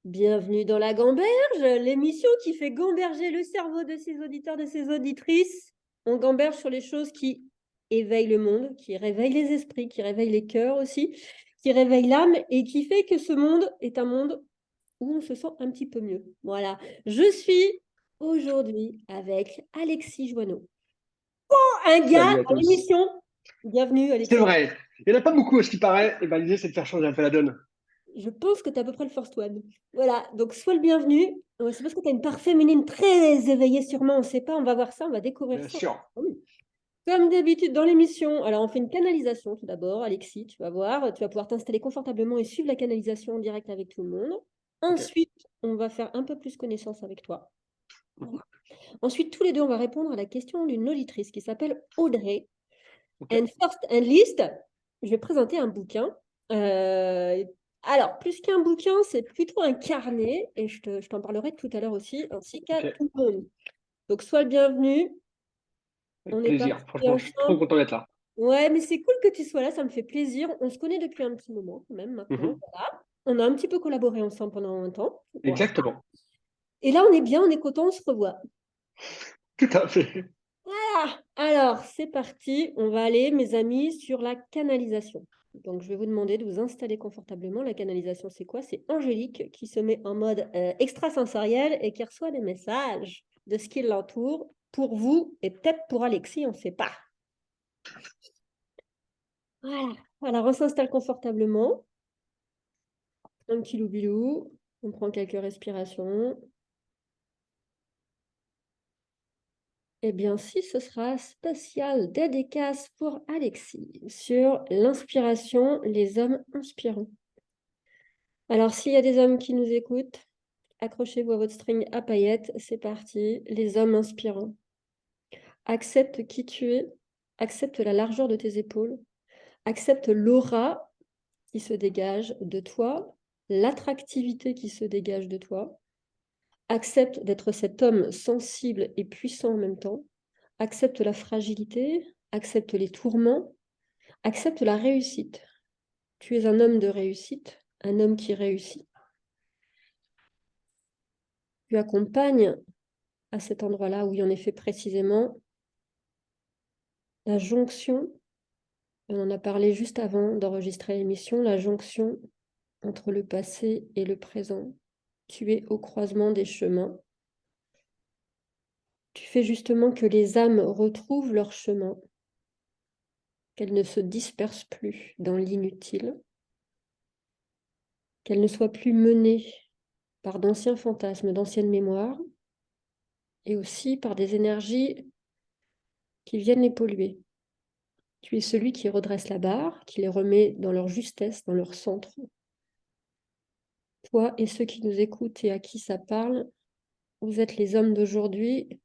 Bienvenue dans la Gamberge, l'émission qui fait gamberger le cerveau de ses auditeurs, de ses auditrices. On gamberge sur les choses qui éveillent le monde, qui réveillent les esprits, qui réveillent les cœurs aussi, qui réveillent l'âme et qui fait que ce monde est un monde où on se sent un petit peu mieux. Voilà, je suis aujourd'hui avec Alexis Joanneau. Un gars Salut à à tous. l'émission. Bienvenue C'est Alexis. vrai. Il n'y en a pas beaucoup à ce qui paraît. Et ben, l'idée, c'est de faire changer un peu la donne. Je pense que tu as à peu près le first one. Voilà, donc sois le bienvenu. C'est parce que tu as une part féminine très éveillée sûrement, on ne sait pas, on va voir ça, on va découvrir Bien ça. sûr. Comme d'habitude dans l'émission, alors on fait une canalisation tout d'abord, Alexis, tu vas voir, tu vas pouvoir t'installer confortablement et suivre la canalisation en direct avec tout le monde. Ok. Ensuite, on va faire un peu plus connaissance avec toi. Voilà. Ensuite, tous les deux, on va répondre à la question d'une auditrice qui s'appelle Audrey. Ok. And first and least, je vais présenter un bouquin. Euh, alors, plus qu'un bouquin, c'est plutôt un carnet, et je t'en parlerai tout à l'heure aussi, ainsi qu'à Ok. tout le monde. Donc, sois le bienvenu. Avec On est plaisir. parti Franchement, je suis trop ensemble. content d'être là. Ouais, mais c'est cool que tu sois là, ça me fait plaisir. On se connaît depuis un petit moment, quand même, maintenant. Mhm. Voilà. On a un petit peu collaboré ensemble pendant un temps. Voilà. Exactement. Et là, on est bien, on est content, on se revoit. Tout à fait. Ah, alors, c'est parti. On va aller, mes amis, sur la canalisation. Donc, je vais vous demander de vous installer confortablement. La canalisation, c'est quoi? C'est Angélique qui se met en mode extrasensoriel et qui reçoit des messages de ce qui l'entoure pour vous et peut-être pour Alexis, on ne sait pas. Voilà. Alors, on s'installe confortablement. Un petit loubilou. On prend quelques respirations. Eh bien, si ce sera spécial dédicace pour Alexis sur l'inspiration, les hommes inspirants. Alors, s'il y a des hommes qui nous écoutent, accrochez-vous à votre string à paillettes. C'est parti. Les hommes inspirants. Accepte qui tu es. Accepte la largeur de tes épaules. Accepte l'aura qui se dégage de toi, l'attractivité qui se dégage de toi. Accepte d'être cet homme sensible et puissant en même temps. Accepte la fragilité. Accepte les tourments. Accepte la réussite. Tu es un homme de réussite, un homme qui réussit. Tu accompagnes à cet endroit-là, oui, en effet, précisément, la jonction, on en a parlé juste avant d'enregistrer l'émission, la jonction entre le passé et le présent. Tu es au croisement des chemins. Tu fais justement que les âmes retrouvent leur chemin, qu'elles ne se dispersent plus dans l'inutile, qu'elles ne soient plus menées par d'anciens fantasmes, d'anciennes mémoires, et aussi par des énergies qui viennent les polluer. Tu es celui qui redresse la barre, qui les remet dans leur justesse, dans leur centre. Toi et ceux qui nous écoutent et à qui ça parle, vous êtes les hommes d'aujourd'hui,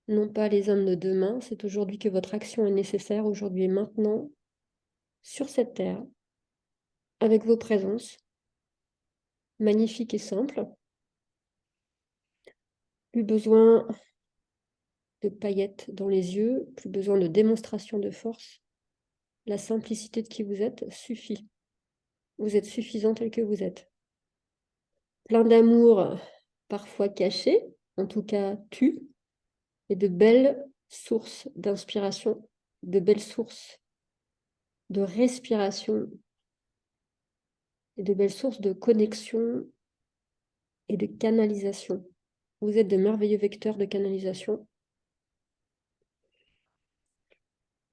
non pas les hommes de demain. C'est aujourd'hui que votre action est nécessaire, aujourd'hui et maintenant, sur cette terre, avec vos présences, magnifiques et simples. Plus besoin de paillettes dans les yeux, plus besoin de démonstration de force. La simplicité de qui vous êtes suffit. Vous êtes suffisant tel que vous êtes. Plein d'amour, parfois caché, en tout cas tu, et de belles sources d'inspiration, de belles sources de respiration et de belles sources de connexion et de canalisation. Vous êtes de merveilleux vecteurs de canalisation.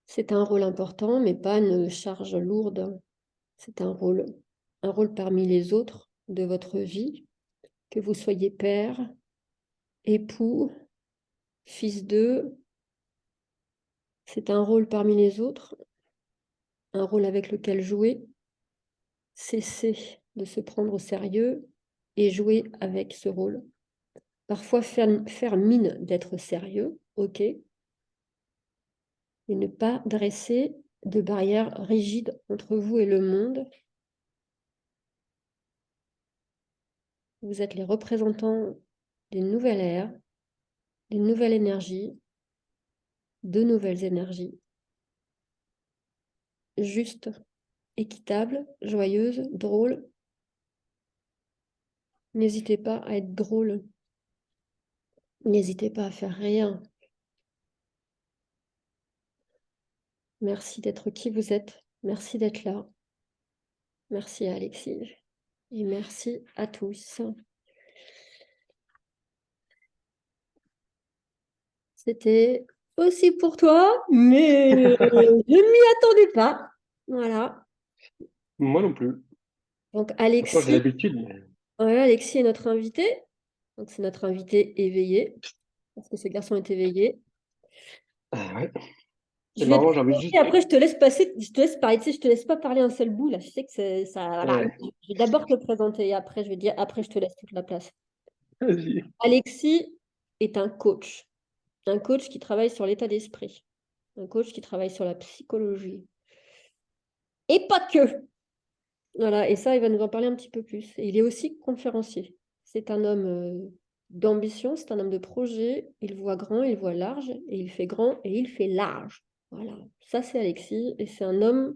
C'est un rôle important, mais pas une charge lourde. C'est un rôle parmi les autres de votre vie, que vous soyez père, époux, fils d'eux. C'est un rôle parmi les autres, un rôle avec lequel jouer. Cessez de se prendre au sérieux et jouer avec ce rôle. Parfois faire mine d'être sérieux, ok, et ne pas dresser de barrières rigides entre vous et le monde. Vous êtes les représentants d'une nouvelle ère, d'une nouvelle énergie, de nouvelles énergies, juste, équitable, joyeuse, drôle, N'hésitez pas à être drôle. N'hésitez pas à faire rien. Merci d'être qui vous êtes. Merci d'être là. Merci à Alexis. Et merci à tous. C'était aussi pour toi, mais je ne m'y attendais pas. Voilà. Moi non plus. Donc Pourtant, j'ai Alexis, l'habitude, mais... voilà, Alexis est notre invité. Donc c'est notre invité éveillé, parce que ce garçon est éveillé. Ah ouais. C'est Je vais te marrant, j'ai envie présenter, juste... après je te laisse passer, je te laisse parler, tu sais, je te laisse pas parler un seul bout là. Je sais que c'est ça. Voilà. Ouais. Je vais d'abord te présenter et après je vais dire, après je te laisse toute la place. Vas-y. Alexis est un coach qui travaille sur l'état d'esprit, un coach qui travaille sur la psychologie. Et pas que. Voilà, et ça, il va nous en parler un petit peu plus. Et il est aussi conférencier. C'est un homme d'ambition, c'est un homme de projet. Il voit grand, il voit large, et il fait grand et il fait large. Voilà, ça c'est Alexis, et c'est un homme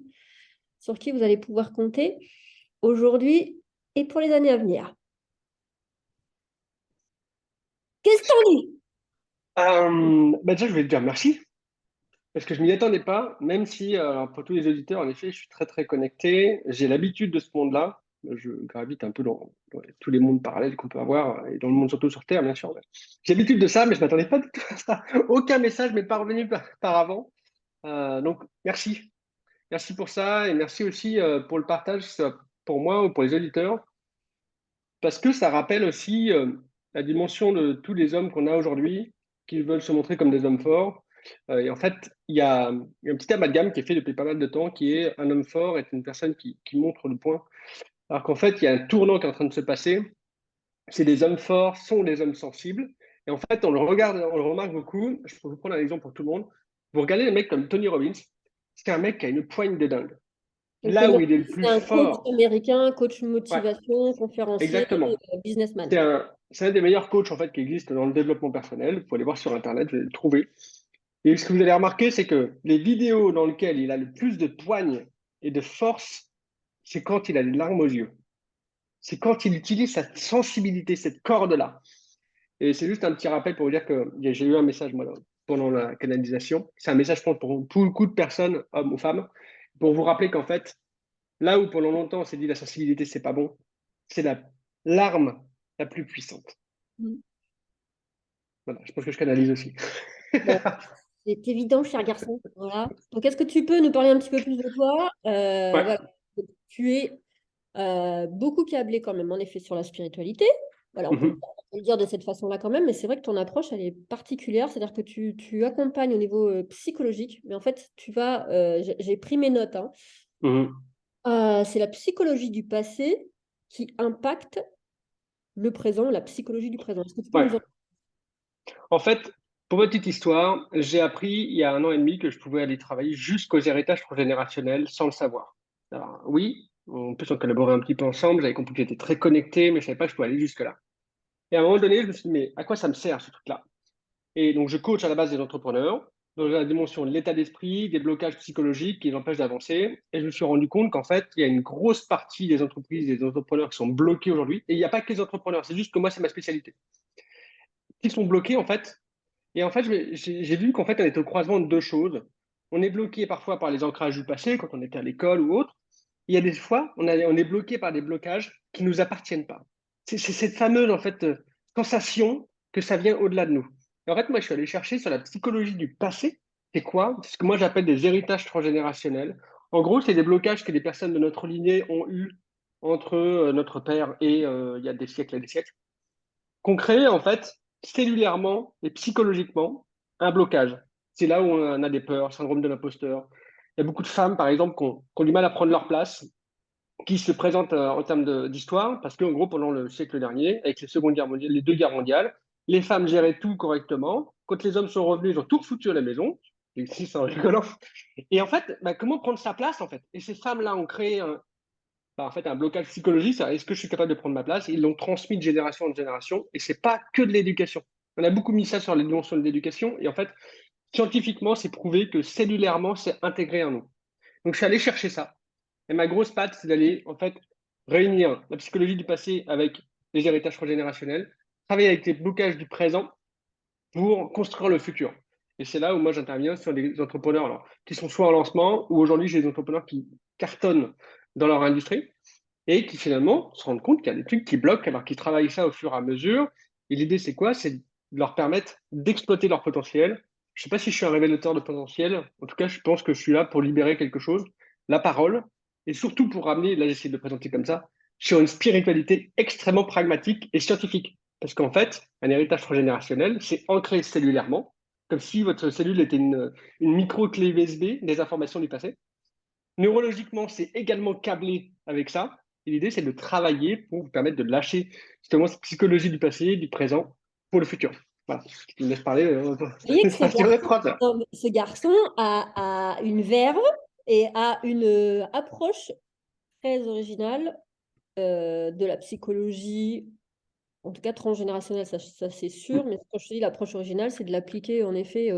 sur qui vous allez pouvoir compter aujourd'hui et pour les années à venir. Qu'est-ce que t'en dis? Bah déjà, je vais te dire merci, parce que je m'y attendais pas, même si, pour tous les auditeurs, en effet, je suis très, très connecté. J'ai l'habitude de ce monde-là. Je gravite un peu dans tous les mondes parallèles qu'on peut avoir, et dans le monde surtout sur Terre, bien sûr. Ouais. J'ai l'habitude de ça, mais je ne m'attendais pas du tout à ça. Aucun message m'est parvenu par avant. Donc, merci. Merci pour ça, et merci aussi pour le partage, ça, pour moi ou pour les auditeurs, parce que ça rappelle aussi la dimension de tous les hommes qu'on a aujourd'hui, qui veulent se montrer comme des hommes forts. Et en fait, il y a un petit amalgame qui est fait depuis pas mal de temps, qui est un homme fort est une personne qui montre le point. Alors qu'en fait, il y a un tournant qui est en train de se passer. C'est des hommes forts sont des hommes sensibles. Et en fait, on le regarde, on le remarque beaucoup. Je peux vous prendre un exemple pour tout le monde. Vous regardez les mecs comme Tony Robbins, c'est un mec qui a une poigne de dingue. Donc, Là Tony où il est Robbins, le c'est plus un coach fort, américain, coach ouais, motivation, conférencier, exactement. businessman. C'est un des meilleurs coachs en fait qui existe dans le développement personnel. Vous pouvez aller voir sur Internet, vous allez le trouver. Et ce que vous allez remarquer, c'est que les vidéos dans lesquelles il a le plus de poigne et de force, c'est quand il a les larmes aux yeux. C'est quand il utilise sa sensibilité, cette corde-là. Et c'est juste un petit rappel pour vous dire que j'ai eu un message moi, pendant la canalisation. C'est un message, je pense, pour beaucoup de personnes, hommes ou femmes, pour vous rappeler qu'en fait, là où pendant longtemps on s'est dit la sensibilité, c'est pas bon, c'est l'arme la plus puissante. Mm. Voilà, je pense que je canalise aussi. Bon, c'est évident, cher garçon. Voilà. Donc, est-ce que tu peux nous parler un petit peu plus de toi? Ouais. Voilà. Tu es beaucoup câblé quand même, en effet, sur la spiritualité. Voilà, Mhm. on peut le dire de cette façon-là quand même, mais c'est vrai que ton approche, elle est particulière. C'est-à-dire que tu accompagnes au niveau psychologique, mais en fait, j'ai pris mes notes, hein. Mhm. C'est la psychologie du passé qui impacte le présent, la psychologie du présent. Est-ce que tu peux Ouais. nous en... En fait, pour votre petite histoire, j'ai appris il y a un an et demi que je pouvais aller travailler jusqu'aux héritages transgénérationnels sans le savoir. Alors, oui, en plus on collaborait un petit peu ensemble, j'avais compris que j'étais très connecté, mais je ne savais pas que je pouvais aller jusque-là. Et à un moment donné, je me suis dit, mais à quoi ça me sert ce truc-là? Et donc, je coach à la base des entrepreneurs dans la dimension de l'état d'esprit, des blocages psychologiques qui les empêchent d'avancer. Et je me suis rendu compte qu'en fait, il y a une grosse partie des entreprises, des entrepreneurs qui sont bloqués aujourd'hui. Et il n'y a pas que les entrepreneurs, c'est juste que moi, c'est ma spécialité. Qui sont bloqués, en fait. Et en fait, j'ai vu qu'en fait, on était au croisement de deux choses. On est bloqué parfois par les ancrages du passé, quand on était à l'école ou autre. Il y a des fois, on est bloqué par des blocages qui ne nous appartiennent pas. C'est cette fameuse en fait, sensation que ça vient au-delà de nous. Et en fait, moi, je suis allé chercher sur la psychologie du passé. C'est quoi? C'est ce que moi, j'appelle des héritages transgénérationnels. En gros, c'est des blocages que des personnes de notre lignée ont eus entre notre père et il y a des siècles et des siècles, qu'on crée en fait cellulairement et psychologiquement un blocage. C'est là où on a des peurs, syndrome de l'imposteur. Il y a beaucoup de femmes, par exemple, qui ont du mal à prendre leur place, qui se présentent en termes d'histoire, parce qu'en gros, pendant le siècle dernier, avec les deux guerres mondiales, les femmes géraient tout correctement. Quand les hommes sont revenus, ils ont tout foutu à la maison. Et si, c'est en rigolant. Et en fait, bah, comment prendre sa place, en fait? Et ces femmes-là ont créé bah, en fait, un blocage psychologique, c'est est-ce que je suis capable de prendre ma place? Ils l'ont transmis de génération en génération, et c'est pas que de l'éducation. On a beaucoup mis ça sur les dimensions de l'éducation, et en fait, scientifiquement, c'est prouvé que cellulairement, c'est intégré en nous. Donc, je suis allé chercher ça. Et ma grosse patte, c'est d'aller, en fait, réunir la psychologie du passé avec les héritages transgénérationnels, travailler avec les blocages du présent pour construire le futur. Et c'est là où moi j'interviens sur des entrepreneurs alors, qui sont soit en lancement ou aujourd'hui j'ai des entrepreneurs qui cartonnent dans leur industrie et qui finalement se rendent compte qu'il y a des trucs qui bloquent alors qu'ils travaillent ça au fur et à mesure. Et l'idée c'est quoi? C'est de leur permettre d'exploiter leur potentiel. Je ne sais pas si je suis un révélateur de potentiel. En tout cas, je pense que je suis là pour libérer quelque chose, la parole, et surtout pour ramener, là j'essaie de le présenter comme ça, sur une spiritualité extrêmement pragmatique et scientifique. Parce qu'en fait, un héritage transgénérationnel, c'est ancré cellulairement, comme si votre cellule était une micro-clé USB des informations du passé. Neurologiquement, c'est également câblé avec ça. Et l'idée, c'est de travailler pour vous permettre de lâcher justement cette psychologie du passé, du présent, pour le futur. Voilà. Je me laisse parler. Vous voyez que Ça durerait 3 heures. ce garçon a une verve et a une approche très originale de la psychologie, en tout cas transgénérationnelle, ça c'est sûr, mais quand je dis l'approche originale, c'est de l'appliquer en effet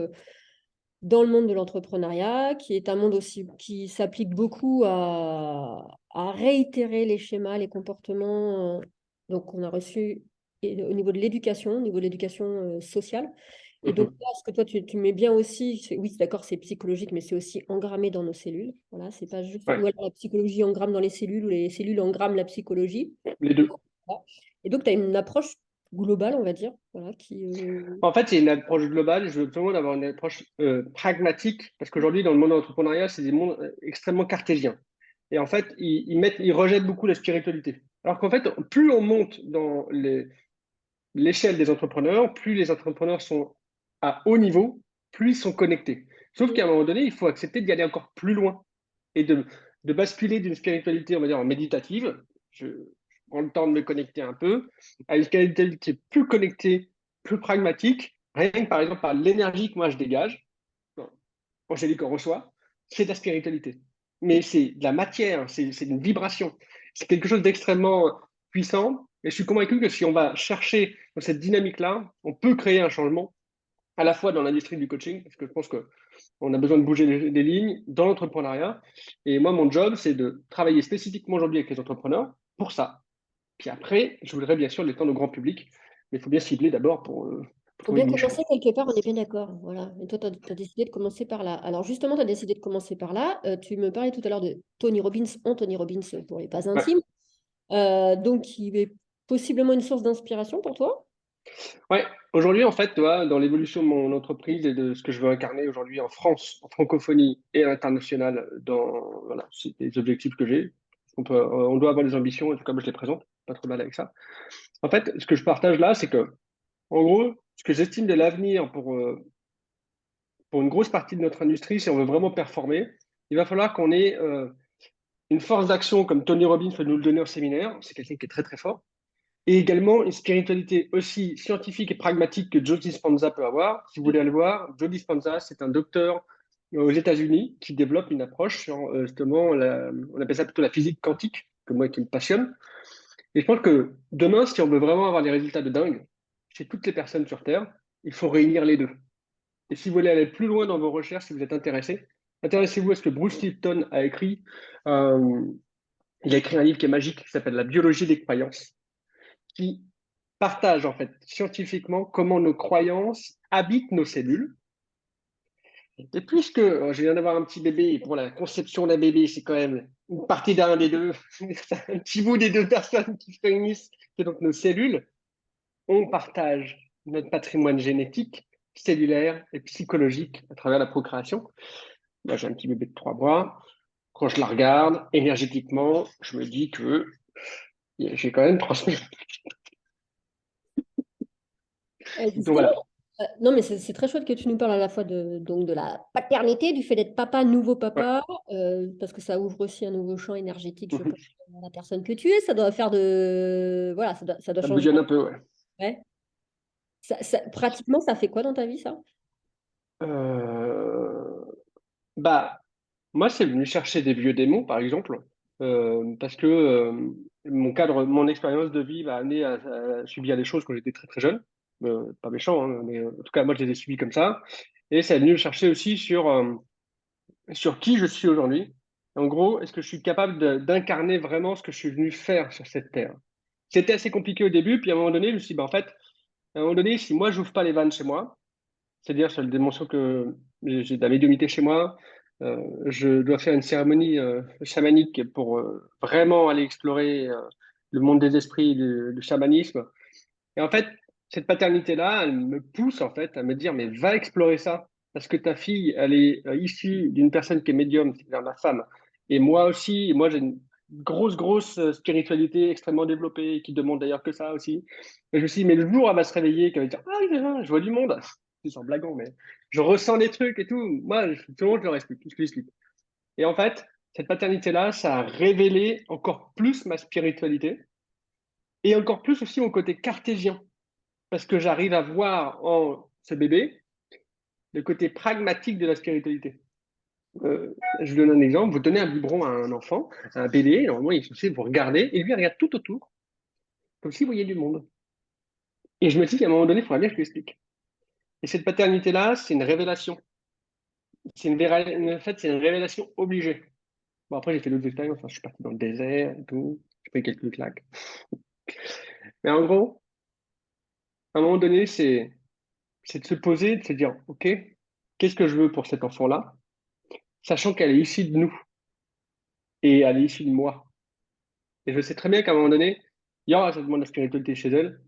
dans le monde de l'entrepreneuriat, qui est un monde aussi qui s'applique beaucoup à réitérer les schémas, les comportements. Donc, on a reçu au niveau de l'éducation, au niveau de l'éducation sociale. Et donc, là, ce que toi, tu mets bien aussi, oui, c'est d'accord, c'est psychologique, mais c'est aussi engrammé dans nos cellules. Voilà, c'est pas juste, ou Ouais, alors la psychologie engramme dans les cellules, ou les cellules engramment la psychologie. les deux. Voilà. Et donc, tu as une approche globale, on va dire, voilà, qui, En fait, c'est une approche globale. Je veux tout le monde avoir une approche pragmatique, parce qu'aujourd'hui, dans le monde de l'entrepreneuriat, c'est des mondes extrêmement cartésiens. Et en fait, ils rejettent beaucoup la spiritualité. Alors qu'en fait, plus on monte dans l'échelle des entrepreneurs, plus les entrepreneurs sont à haut niveau, plus ils sont connectés. Sauf qu'à un moment donné, il faut accepter d'y aller encore plus loin et de basculer d'une spiritualité, on va dire, en méditative. Je prends le temps de me connecter un peu à une spiritualité plus connectée, plus pragmatique. Rien que par exemple par l'énergie que moi je dégage, Angélique en reçoit, c'est de la spiritualité. Mais c'est de la matière, c'est une vibration. C'est quelque chose d'extrêmement puissant. Et je suis convaincu que si on va chercher dans cette dynamique-là, on peut créer un changement à la fois dans l'industrie du coaching, parce que je pense qu'on a besoin de bouger des lignes, dans l'entrepreneuriat. Et moi, mon job, c'est de travailler spécifiquement aujourd'hui avec les entrepreneurs pour ça. Puis après, je voudrais bien sûr l'étendre au grand public, mais il faut bien cibler d'abord pour faut trouver bien une niche. commencer quelque part, on est bien d'accord. Voilà. Et toi, tu as décidé de commencer par là. Alors justement, tu as décidé de commencer par là. Tu me parlais tout à l'heure de Tony Robbins, Anthony Robbins pour les pas Ouais. intimes. Donc, il est possiblement une source d'inspiration pour toi. Ouais, aujourd'hui, en fait, toi, dans l'évolution de mon entreprise et de ce que je veux incarner aujourd'hui en France, en francophonie et à l'international, voilà, c'est des objectifs que j'ai. On doit avoir des ambitions, et tout cas, moi, je les présente, pas trop mal avec ça. En fait, ce que je partage là, c'est que, en gros, ce que j'estime de l'avenir pour une grosse partie de notre industrie, si on veut vraiment performer, il va falloir qu'on ait une force d'action comme Tony Robbins peut nous le donner au séminaire. C'est quelqu'un qui est très, très fort et également une spiritualité aussi scientifique et pragmatique que Joe Dispenza peut avoir. Si vous voulez aller le voir, Joe Dispenza, c'est un docteur aux États-Unis qui développe une approche sur justement, on appelle ça plutôt la physique quantique, que moi qui me passionne. Et je pense que demain, si on veut vraiment avoir des résultats de dingue chez toutes les personnes sur Terre, il faut réunir les deux. Et si vous voulez aller plus loin dans vos recherches, si vous êtes intéressé, intéressez-vous à ce que Bruce Lipton a écrit. Euh, il a écrit un livre qui est magique, qui s'appelle La biologie des croyances, qui partage en fait scientifiquement comment nos croyances habitent nos cellules. Et puisque je viens d'avoir un petit bébé, et pour la conception d'un bébé, c'est quand même une partie d'un des deux, un petit bout des deux personnes qui se réunissent, qui est donc nos cellules, on partage notre patrimoine génétique, cellulaire et psychologique à travers la procréation. Moi, j'ai un petit bébé de 3 mois. Quand je la regarde, énergétiquement, je me dis que j'ai quand même transmis. Donc Justement, voilà. non, mais c'est très chouette que tu nous parles à la fois donc de la paternité, du fait d'être papa, nouveau Ouais. papa, parce que ça ouvre aussi un nouveau champ énergétique, je pense, à la personne que tu es. Ça doit faire de... Voilà, ça doit Ça changer. bouillonne un peu, ouais. Ouais. Pratiquement, ça fait quoi dans ta vie, ça? Euh, Bah, moi, c'est venu chercher des vieux démons, par exemple, parce que mon expérience de vie m'a amené à subir des choses quand j'étais très très jeune. Pas méchant, hein, mais en tout cas, moi, je les ai subies comme ça. Et ça est venu me chercher aussi sur qui je suis aujourd'hui. En gros, est-ce que je suis capable d'incarner vraiment ce que je suis venu faire sur cette terre? C'était assez compliqué au début, puis à un moment donné, je me suis dit, bah, en fait, à un moment donné, si moi, j'ouvre pas les vannes chez moi, c'est-à-dire sur la dimension que j'ai de la médiumnité chez moi, je dois faire une cérémonie chamanique pour vraiment aller explorer le monde des esprits, du chamanisme. Et en fait, cette paternité-là, elle me pousse en fait à me dire, mais va explorer ça, parce que ta fille, elle est issue d'une personne qui est médium, c'est-à-dire ma femme, et moi aussi, moi j'ai une grosse spiritualité extrêmement développée, qui demande d'ailleurs que ça aussi. Et je me suis dit, mais le jour où elle va se réveiller, qu'elle va dire, ah, je vois du monde, c'est sans blaguant, mais je ressens des trucs et tout, moi, tout le monde, je leur explique, je lui explique. Et en fait, cette paternité-là, ça a révélé encore plus ma spiritualité, et encore plus aussi mon côté cartésien parce que j'arrive à voir en ce bébé le côté pragmatique de la spiritualité. Je vous donne un exemple. Vous donnez un biberon à un enfant, à un bébé, normalement il est censé vous regarder, et lui il regarde tout autour, comme s'il voyait du monde. Et je me dis qu'à un moment donné, il faudra bien que je lui explique. Et cette paternité-là, c'est une révélation. En fait, c'est une révélation obligée. Bon, après, j'ai fait d'autres expériences. Hein. Je suis parti dans le désert et tout. J'ai pris quelques claques. Mais en gros, à un moment donné, c'est de se poser, de se dire, OK, qu'est-ce que je veux pour cet enfant-là, sachant qu'elle est issue de nous. Et elle est issue de moi. Et je sais très bien qu'à un moment donné, il y aura certainement de la spiritualité chez elle.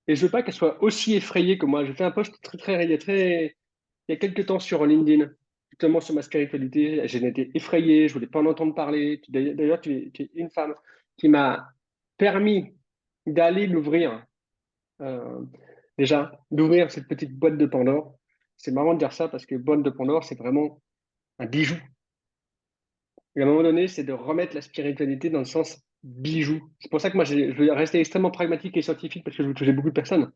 Et je veux pas qu'elle soit aussi effrayée que moi. J'ai fait un post il y a quelques temps sur LinkedIn, justement sur ma spiritualité. J'ai été effrayé, je voulais pas en entendre parler. D'ailleurs, tu es une femme qui m'a permis d'aller l'ouvrir. Euh, déjà, d'ouvrir cette petite boîte de Pandore. C'est marrant de dire ça parce que boîte de Pandore, c'est vraiment un bijou. Et à un moment donné, c'est de remettre la spiritualité dans le sens bijou. C'est pour ça que moi, je veux rester extrêmement pragmatique et scientifique parce que je veux toucher beaucoup de personnes.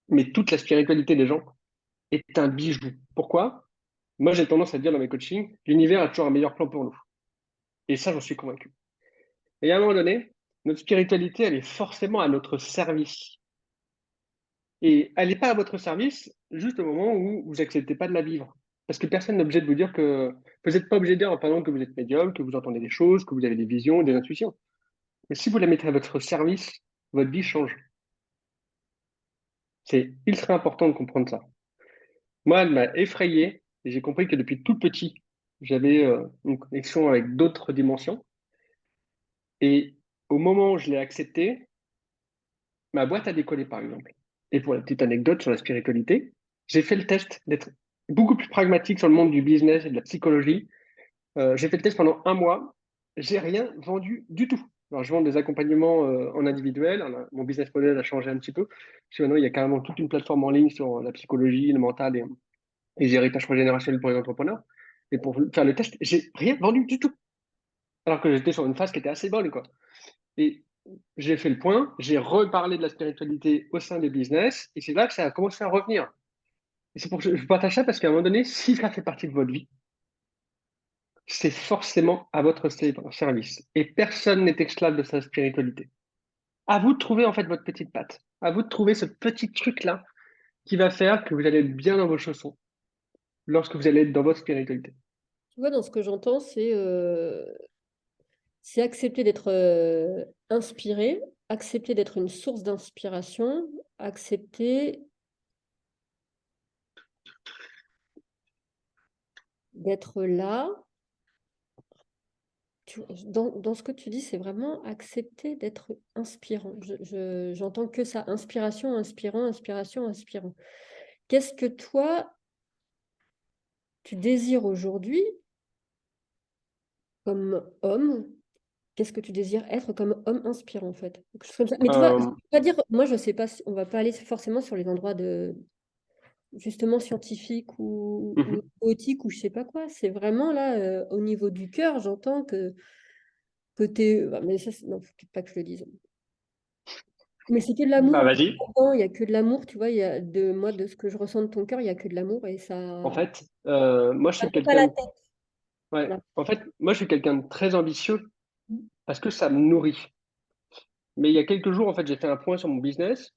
Mais toute la spiritualité des gens est un bijou. Pourquoi? Moi, j'ai tendance à dire dans mes coachings, l'univers a toujours un meilleur plan pour nous. Et ça, j'en suis convaincu. Et à un moment donné, notre spiritualité, elle est forcément à notre service. Et elle n'est pas à votre service juste au moment où vous n'acceptez pas de la vivre. Parce que personne n'est obligé de vous dire que vous n'êtes pas obligé de dire, par exemple, que vous êtes médium, que vous entendez des choses, que vous avez des visions, des intuitions. Mais si vous la mettez à votre service, votre vie change. C'est ultra important de comprendre ça. Moi, elle m'a effrayé et j'ai compris que depuis tout petit, j'avais une connexion avec d'autres dimensions. Et au moment où je l'ai accepté, ma boîte a décollé, par exemple. Et pour la petite anecdote sur la spiritualité, j'ai fait le test d'être beaucoup plus pragmatique sur le monde du business et de la psychologie. J'ai fait le test pendant un mois. J'ai rien vendu du tout. Alors, je vends des accompagnements en individuel. Mon business model a changé un petit peu. Parce que maintenant, il y a carrément toute une plateforme en ligne sur la psychologie, le mental et les héritages générationnels pour les entrepreneurs. Et pour faire le test, j'ai rien vendu du tout. Alors que j'étais sur une phase qui était assez bonne, quoi. Et j'ai fait le point, j'ai reparlé de la spiritualité au sein des business, et c'est là que ça a commencé à revenir. Et c'est pour que je partage ça parce qu'à un moment donné, si ça fait partie de votre vie, c'est forcément à votre service. Et personne n'est esclave de sa spiritualité. À vous de trouver en fait votre petite patte. À vous de trouver ce petit truc-là qui va faire que vous allez être bien dans vos chaussons lorsque vous allez être dans votre spiritualité. Tu vois, dans ce que j'entends, c'est accepter d'être inspiré, accepter d'être une source d'inspiration, accepter d'être là. Dans ce que tu dis, c'est vraiment accepter d'être inspirant. J'entends que ça, inspiration, inspirant, inspiration, inspirant. Qu'est-ce que toi, tu désires aujourd'hui comme homme? Qu'est-ce que tu désires être comme homme inspirant, en fait? Quelque chose comme ça. Mais tu vois, je Euh, peux pas dire, moi, je sais pas, on va pas aller forcément sur les endroits de justement scientifiques ou mhm. poétiques ou je sais pas quoi. C'est vraiment là, au niveau du cœur, j'entends que tu es. Mais ça, non, faut peut-être pas que je le dise. Mais c'est que de Bah l'amour. vas-y. Il n'y a que de l'amour, tu vois. Moi, de ce que je ressens de ton cœur, il n'y a que de l'amour et En ça. fait, moi je Ça suis fait pas la quelqu'un, tête. ouais. Voilà. En fait, moi je suis quelqu'un de très ambitieux parce que ça me nourrit. Mais il y a quelques jours, en fait, j'ai fait un point sur mon business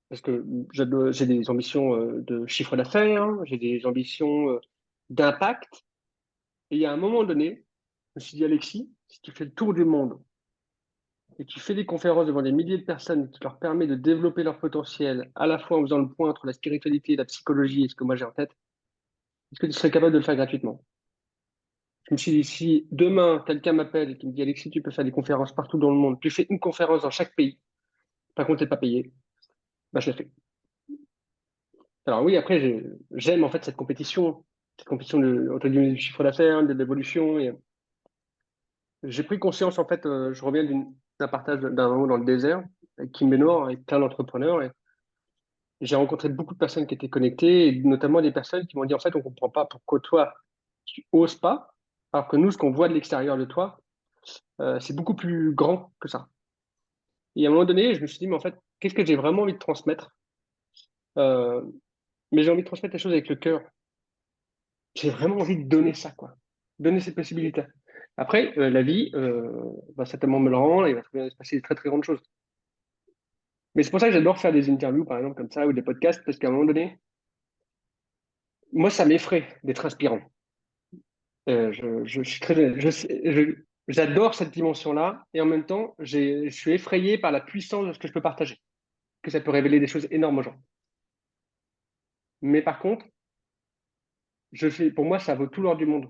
parce que j'ai des ambitions de chiffre d'affaires, hein, j'ai des ambitions d'impact. Et il y a un moment donné, je me suis dit, Alexis, si tu fais le tour du monde et tu fais des conférences devant des milliers de personnes et tu leur permets de développer leur potentiel, à la fois en faisant le point entre la spiritualité, la psychologie et ce que moi j'ai en tête, est-ce que tu serais capable de le faire gratuitement? Je me suis dit, si demain, quelqu'un m'appelle et qui me dit, Alexis, tu peux faire des conférences partout dans le monde, tu fais une conférence dans chaque pays, par contre, t'es pas payé, bah, je l'ai fait. Alors oui, après, j'aime en fait cette compétition entre guillemets, du chiffre d'affaires, de l'évolution. Et j'ai pris conscience, en fait, je reviens d'un partage d'un moment dans le désert, avec Kim Benoît, avec plein d'entrepreneurs, et j'ai rencontré beaucoup de personnes qui étaient connectées, et notamment des personnes qui m'ont dit, en fait, on comprend pas pourquoi toi, tu oses pas, alors que nous, ce qu'on voit de l'extérieur de toi, c'est beaucoup plus grand que ça. Et à un moment donné, je me suis dit, mais en fait, qu'est-ce que j'ai vraiment envie de transmettre? Euh, mais j'ai envie de transmettre les choses avec le cœur. J'ai vraiment envie de donner ça, quoi. Donner cette possibilité. Après, la vie va certainement me le rendre, il va très bien se passer de très très grandes choses. Mais c'est pour ça que j'adore faire des interviews, par exemple, comme ça, ou des podcasts, parce qu'à un moment donné, moi, ça m'effraie d'être inspirant. Je suis très, j'adore cette dimension-là, et en même temps, je suis effrayé par la puissance de ce que je peux partager, que ça peut révéler des choses énormes aux gens. Mais par contre, pour moi, ça vaut tout l'or du monde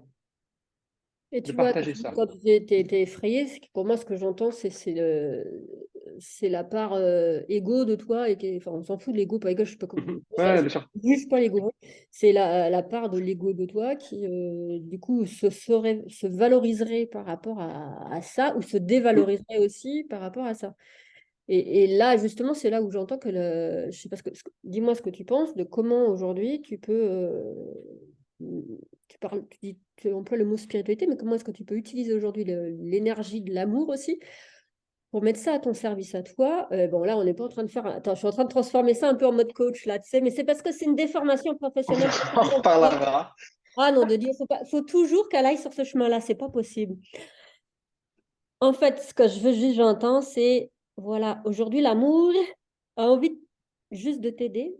Et de tu vois, partager ça. quand tu t'es effrayé, pour moi, ce que j'entends, c'est la part égo de toi. Enfin, on s'en fout de l'ego, pas égo, je sais pas comment. Mhm. Ouais, bien sûr. Je juge pas l'ego. C'est la part de l'ego de toi qui, du coup, se valoriserait par rapport à ça ou se Mhm. dévaloriserait aussi par rapport à ça. Et là, justement, c'est là où j'entends je sais pas dis-moi ce que tu penses de comment aujourd'hui tu peux, tu emploies le mot spiritualité, mais comment est-ce que tu peux utiliser aujourd'hui l'énergie de l'amour aussi pour mettre ça à ton service à toi? Bon, là, on n'est pas en train de faire, attends, je suis en train de transformer ça un peu en mode coach, là, tu sais, mais c'est parce que c'est une déformation professionnelle. On en reparlera. Ah non, de Dieu, faut toujours qu'elle aille sur ce chemin-là, c'est pas possible. En fait, ce que je veux juste, j'entends, c'est, voilà, aujourd'hui, l'amour a envie juste de t'aider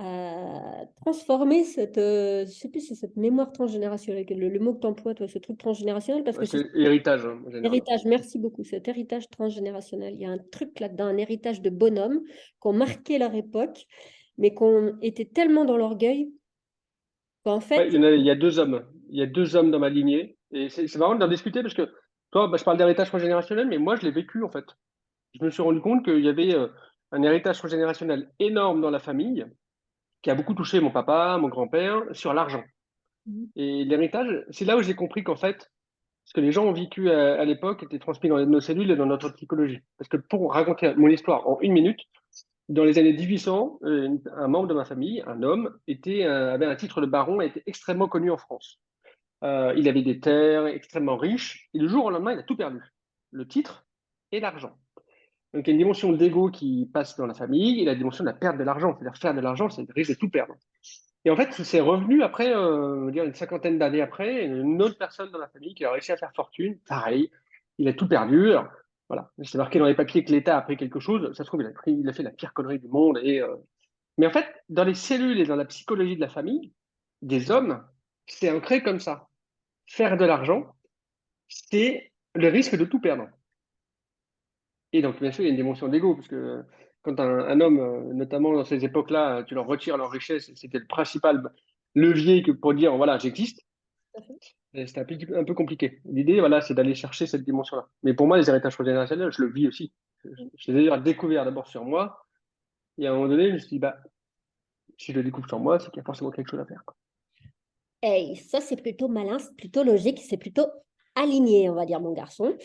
à transformer je sais plus si c'est cette mémoire transgénérationnelle, le mot que tu emploies, toi, ce truc transgénérationnel, parce Ouais, que c'est c'est héritage, hein, en général. héritage, merci beaucoup, cet héritage transgénérationnel. Il y a un truc là-dedans, un héritage de bonhommes qui ont marqué leur époque, mais qui ont été tellement dans l'orgueil qu'en Ouais, fait, il y a deux hommes. Il y a deux hommes dans ma lignée. Et c'est marrant d'en discuter parce que toi, bah, je parle d'héritage transgénérationnel, mais moi, je l'ai vécu en fait. Je me suis rendu compte qu'il y avait un héritage transgénérationnel énorme dans la famille qui a beaucoup touché mon papa, mon grand-père, sur l'argent. Et l'héritage, c'est là où j'ai compris qu'en fait, ce que les gens ont vécu à l'époque était transmis dans nos cellules et dans notre psychologie. Parce que pour raconter mon histoire en une minute, dans les années 1800, un membre de ma famille, un homme, avait un titre de baron et était extrêmement connu en France. Il avait des terres extrêmement riches et du jour au lendemain, il a tout perdu. Le titre et l'argent. Donc il y a une dimension d'ego qui passe dans la famille et la dimension de la perte de l'argent. C'est-à-dire faire de l'argent, c'est le risque de tout perdre. Et en fait, c'est revenu après, on va dire une cinquantaine d'années après, une autre personne dans la famille qui a réussi à faire fortune. Pareil, il a tout perdu. Alors, voilà, c'est marqué dans les papiers que l'État a pris quelque chose. Ça se trouve, il a fait la pire connerie du monde. Mais en fait, dans les cellules et dans la psychologie de la famille, des hommes, c'est ancré comme ça. Faire de l'argent, c'est le risque de tout perdre. Et donc, bien sûr, il y a une dimension d'ego, parce que quand un homme, notamment dans ces époques-là, tu leur retires leur richesse, c'était le principal levier pour dire, voilà, j'existe, et c'était un peu compliqué. L'idée, voilà, c'est d'aller chercher cette dimension-là. Mais pour moi, les héritages transgénérationnels, je le vis aussi. Je l'ai d'ailleurs découvert d'abord sur moi, et à un moment donné, je me suis dit, bah, si je le découvre sur moi, c'est qu'il y a forcément quelque chose à faire, quoi. hey, ça, c'est plutôt malin, c'est plutôt logique, c'est plutôt aligné, on va dire, mon garçon.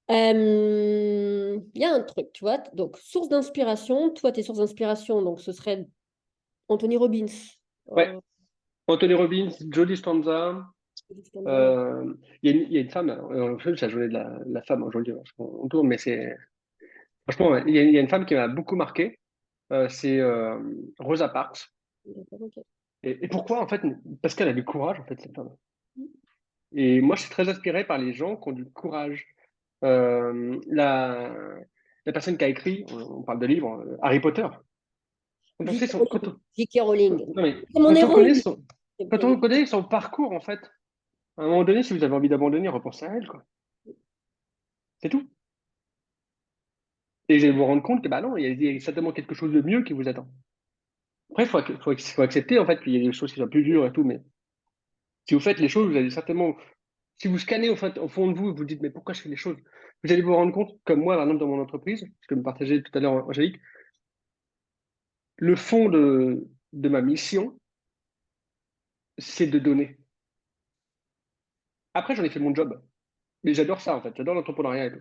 Il y a un truc, tu vois. Donc, source d'inspiration, toi, tes sources d'inspiration, donc ce serait Anthony Robbins. Ouais, Euh, Anthony Robbins, Joe Dispenza, Dispenza. il y a une femme, en fait, ça jouait de la femme aujourd'hui, on tourne, mais c'est, franchement, ouais, il y a une femme qui m'a beaucoup marqué, c'est Rosa Parks. D'accord, ok. Et pourquoi, en fait? Parce qu'elle a du courage, en fait, cette femme. Et moi, je suis très inspiré par les gens qui ont du courage. Euh, la, la personne qui a écrit, on parle de livres, Harry Potter. Quand on sait J.K. Rowling. J.K. Rowling. non, mais C'est mon quand on héros, connaît lui. quand on connaît son parcours, en fait, à un moment donné, si vous avez envie d'abandonner, repensez à elle, quoi. C'est tout. Et je vais vous rendre compte que bah non, il y a certainement quelque chose de mieux qui vous attend. Après, faut accepter en fait qu'il y a des choses qui sont plus dures et tout, mais si vous faites les choses, vous allez certainement, si vous scannez au fond de vous et vous dites mais pourquoi je fais les choses, vous allez vous rendre compte, comme moi par exemple dans mon entreprise, ce que me partageait tout à l'heure Angélique, le fond de ma mission, c'est de donner. Après, j'en ai fait mon job, mais j'adore ça en fait, j'adore l'entrepreneuriat et tout.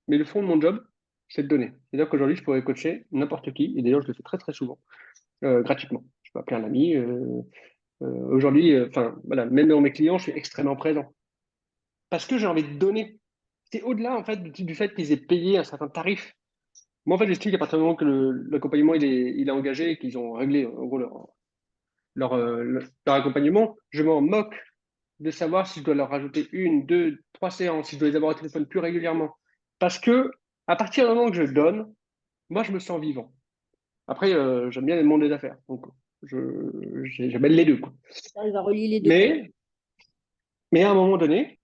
Mais le fond de mon job, c'est de donner. C'est-à-dire qu'aujourd'hui, je pourrais coacher n'importe qui, et d'ailleurs, je le fais très très souvent, gratuitement. Je peux appeler un ami. Aujourd'hui, enfin voilà, même dans mes clients, je suis extrêmement présent parce que j'ai envie de donner. C'est au-delà en fait du fait qu'ils aient payé un certain tarif. Moi, en fait, j'estime qu'à partir du moment que l'accompagnement il est engagé et qu'ils ont réglé en gros leur accompagnement, je m'en moque de savoir si je dois leur rajouter une, deux, trois séances, si je dois les avoir au téléphone plus régulièrement. Parce que à partir du moment que je donne, moi, je me sens vivant. Après, j'aime bien le monde des affaires, donc j'appelle les deux, quoi. Tu arrives à relier les deux quand même. Mais, mais à un moment donné,